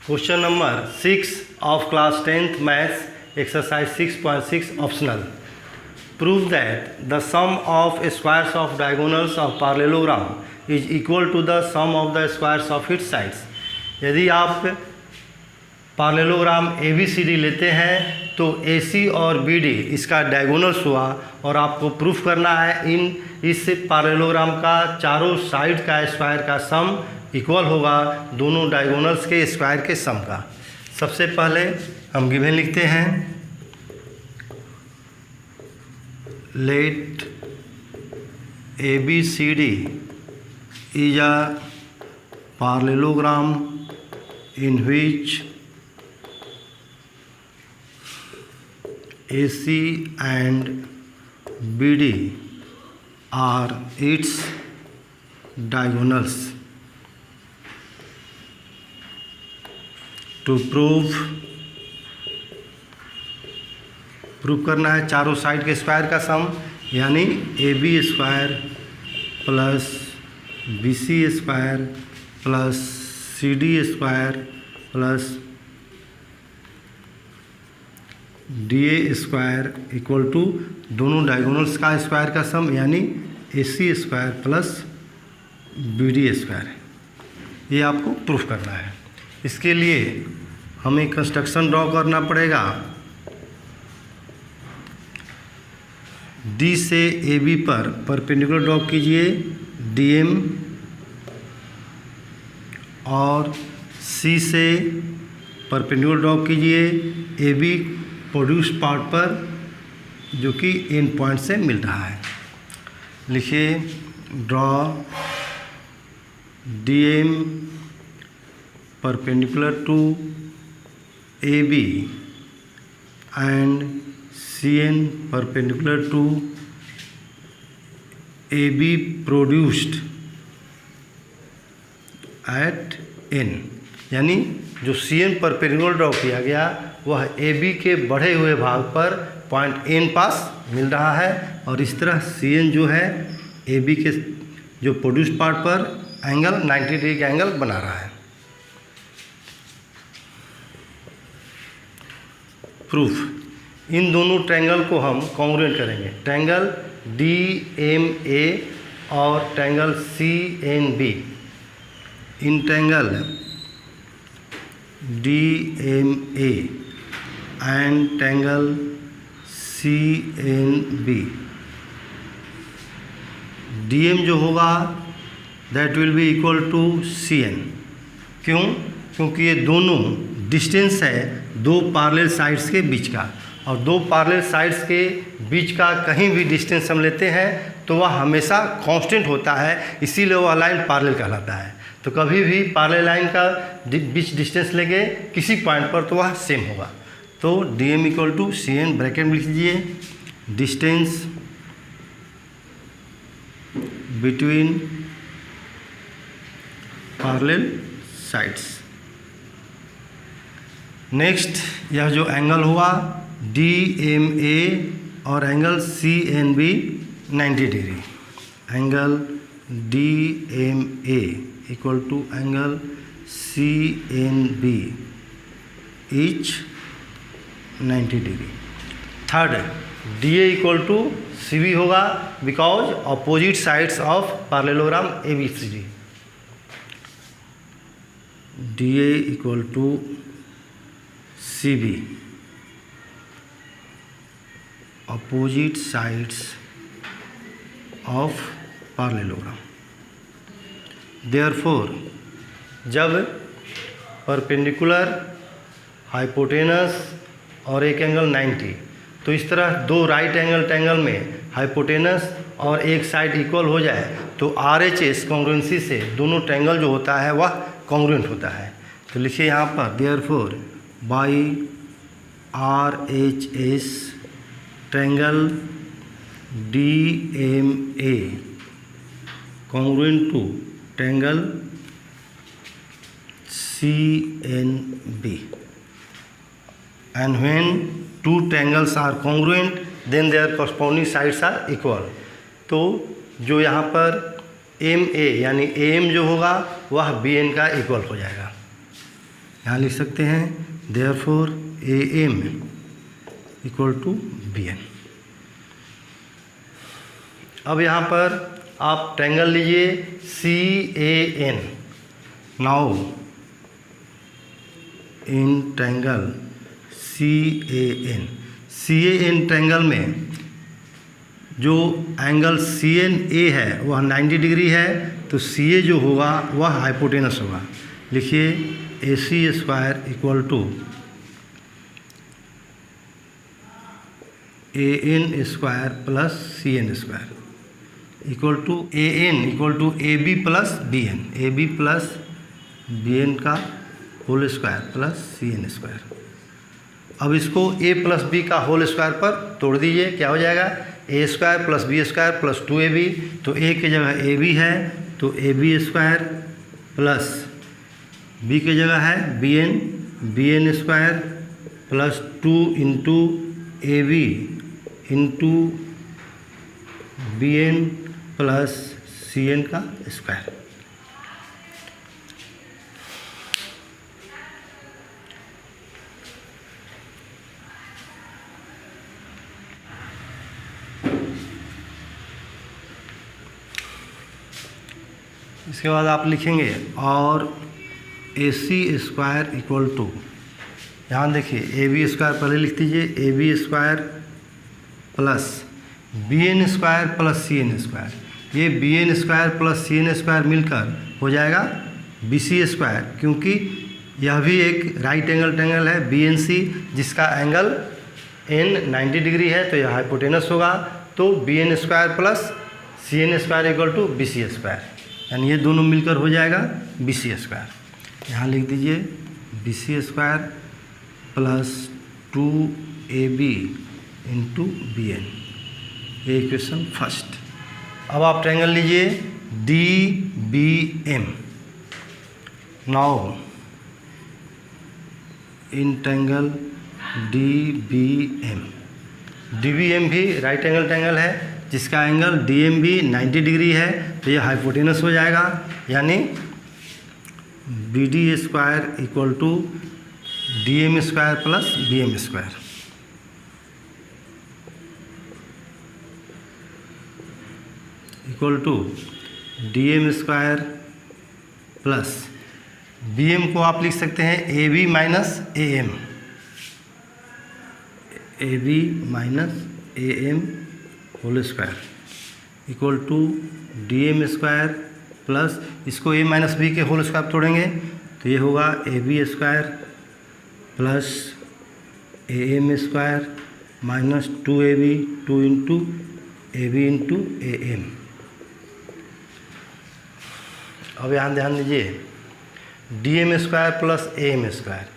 Question number 6 of class 10th maths exercise 6.6 optional. Prove that the sum of squares of diagonals of parallelogram is equal to the sum of the squares of its sides. यदि आप पार्लेलोग्राम ABCD लेते हैं तो AC और BD इसका diagonals हुआ और आपको प्रूफ करना है इस पार्लेलोग्राम का चारों साइड का स्क्वायर का सम इक्वल होगा दोनों डायगोनल्स के स्क्वायर के सम का। सबसे पहले हम गिवन लिखते हैं, late ABCD is a parallelogram in which AC and BD are its diagonals. To prove करना है चारों साइड के स्क्वायर का सम, यानी AB square plus BC square plus CD square plus DA square equal to दोनों diagonals का square का sum, यानी AC square plus BD square. ये आपको प्रूफ करना है। इसके लिए हमें कंस्ट्रक्शन ड्रॉ करना पड़ेगा। D से AB पर परपेंडिकुलर ड्रॉ कीजिए DM, और C से परपेंडिकुलर ड्रॉ कीजिए AB प्रोड्यूस पार्ट पर, जो कि एंड पॉइंट से मिल रहा है। लिखिए draw DM perpendicular to AB and CN perpendicular to AB produced at N, यानी जो CN परपेंडिकुलर ड्रॉ किया गया वह AB के बढ़े हुए भाग पर पॉइंट N पास मिल रहा है, और इस तरह CN जो है AB के जो प्रोड्यूस पार्ट पर एंगल 90 डिग्री का एंगल बना रहा है। प्रूफ, इन दोनों ट्रायंगल को हम कॉन्ग्रुएंट करेंगे। ट्रायंगल DMA और triangle CNB। In triangle DMA and triangle CNB, DM जो होगा that will be equal to CN। क्यों? क्योंकि ये दोनों डिस्टेंस है दो पैरेलल साइड्स के बीच का, और दो पैरेलल साइड्स के बीच का कहीं भी डिस्टेंस हम लेते हैं तो वह हमेशा कांस्टेंट होता है, इसीलिए वह लाइन पैरेलल कहलाता है। तो कभी भी पैरेलल लाइन का बीच डिस्टेंस लेंगे किसी पॉइंट पर तो वह सेम होगा। तो DM equal to CN bracket में लिख लीजिए, distance between parallel sides. Next, यह जो एंगल हुआ DMA और angle CNB 90 degree. Angle DMA equal to angle CNB each 90 degree. Third, DA equal to CB होगा because opposite sides of parallelogram ABCD। DA equal to CB, opposite sides of parallelogram। Therefore, जब perpendicular, hypotenuse और एक angle 90, तो इस तरह दो right angle triangle में hypotenuse और एक साइड इक्वल हो जाए तो RHS कॉन्ग्रुएंसी से दोनों ट्रायंगल जो होता है वह कॉन्ग्रुएंट होता है। तो लिखिए यहाँ पर therefore by RHS triangle DMA congruent to triangle CNB, and when two triangles are congruent then their corresponding sides are equal। तो जो यहाँ पर MA यानी AM जो होगा वह BN का इक्वल हो जाएगा। यहाँ लिख सकते हैं therefore AM equal to BN। अब यहाँ पर आप ट्रायंगल लीजिए CAN। Now in triangle CAN triangle में जो एंगल CNA है वह 90 डिग्री है, तो CA जो होगा वह हाइपोटेनस होगा। लिखिए AC square equal to AN square plus CN square equal to AN equal to AB plus BN, AB plus BN का whole square plus CN square. अब इसको A प्लस B का होल स्क्वायर पर तोड़ दीजिए, क्या हो जाएगा A square plus B square plus 2AB। तो A की जगह AB है तो AB स्क्वायर प्लस B की जगह है BN square plus 2 into AB into BN plus CN का स्क्वायर। इसके बाद आप लिखेंगे और AC स्क्वायर इक्वल टू, यहाँ देखिए AB स्क्वायर पहले लिख दीजिए, AB square plus BN square plus CN square. ये BN square plus CN square मिलकर हो जाएगा BC स्क्वायर, क्योंकि यह भी एक राइट एंगल ट्रायंगल है BNC जिसका एंगल N 90 डिग्री है, तो यह हाइपोटेनस होगा। तो BN square plus CN square equal to BC square, यानी ये दोनों मिलकर हो जाएगा BC स्क्वायर। यहाँ लिख दीजिए BC square plus 2AB into BN, ये इक्वेशन फर्स्ट। अब आप ट्रायंगल लीजिए DBM। Now in triangle DBM भी राइट एंगल ट्रायंगल है जिसका एंगल DM भी 90 डिग्री है, तो ये हाइपोटेनस हो जाएगा, यानी BD square equal to DM square plus BM square. Equal to DM square plus BM को आप लिख सकते हैं AB minus AM, AB minus AM whole square equal to DM square plus इसको A माइनस B के whole square तोड़ेंगे तो ये होगा AB square plus AM square minus 2AB 2 into AB into AM। अब यहाँ ध्यान दीजिए DM square plus AM square,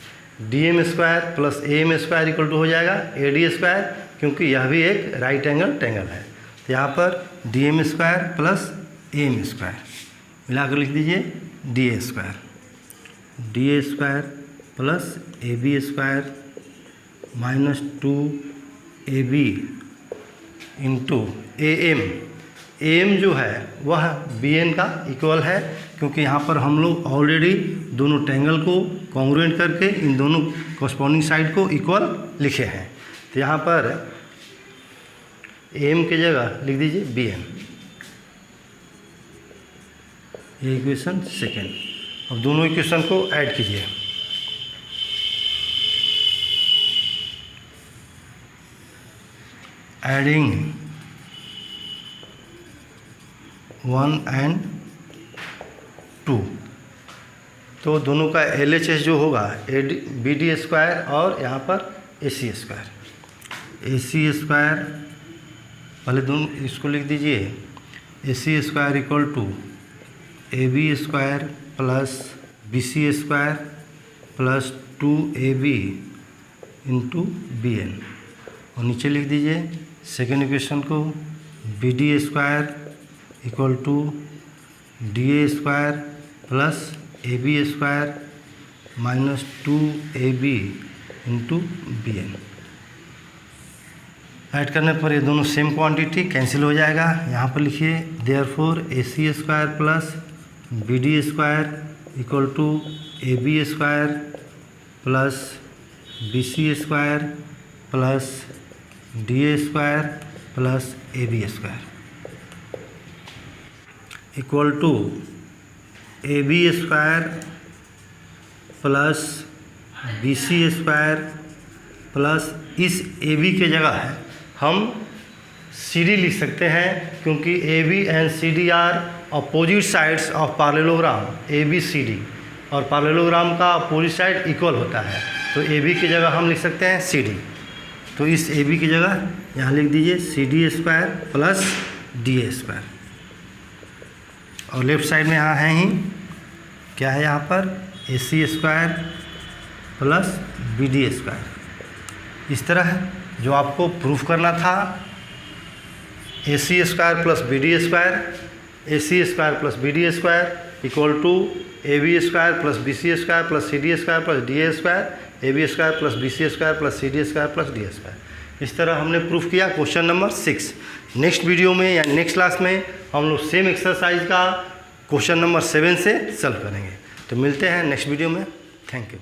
DM square plus AM square equal to हो जाएगा AD स्क्वायर, क्योंकि यह भी एक राइट एंगल ट्रायंगल है। तो यहाँ पर DM square plus AM square मिलाकर लिख दीजिए DA square, DA square plus AB square minus 2AB into AM जो है वह BN का इक्वल है, क्योंकि यहाँ पर हम लोग ऑलरेडी दोनों ट्रायंगल को कॉन्ग्रुएंट करके इन दोनों कॉरस्पॉन्डिंग साइड को इक्वल लिखे हैं। तो यहाँ पर AM की जगह लिख दीजिए BN, ये इक्वेशन सेकेंड। अब दोनों इक्वेशन को ऐड कीजिए, एडिंग 1 and 2, तो दोनों का LHS जो होगा BD स्क्वायर और यहाँ पर AC स्क्वायर। AC स्क्वायर पहले दोनों इसको लिख दीजिए, AC square equal to AB square plus BC square plus 2AB into BN, और नीचे लिख दीजिए सेकेंड इक्वेशन को BD square equal to DA square plus AB square minus 2AB into BN। Add करने पर ये दोनों सेम क्वांटिटी कैंसिल हो जाएगा। यहाँ पर लिखिए therefore AC square plus BD square equal to AB square plus BC square plus DA square plus AB square equal to AB square plus BC square plus इस AB के जगह है हम CD लिख सकते हैं, क्योंकि AB and CD are opposite sides of parallelogram ABCD, और पैरेललोग्राम का अपोजिट साइड इक्वल होता है, तो AB की जगह हम लिख सकते हैं CD। तो इस AB की जगह यहाँ लिख दीजिए CD square plus DA square, और लेफ्ट साइड में यहाँ है ही क्या है, यहाँ पर AC square plus BD square. इस तरह जो आपको प्रूफ करना था, AC square plus BD square, AC square plus BD square equal to AB square plus BC square plus CD square plus DA square, AB square plus BC square plus CD square plus DA square. इस तरह हमने proof किया question number 6। Next video में या next class में हम लोग same exercise का क्वेश्चन नंबर 7 से सॉल्व करेंगे। तो मिलते हैं नेक्स्ट वीडियो में। Thank you.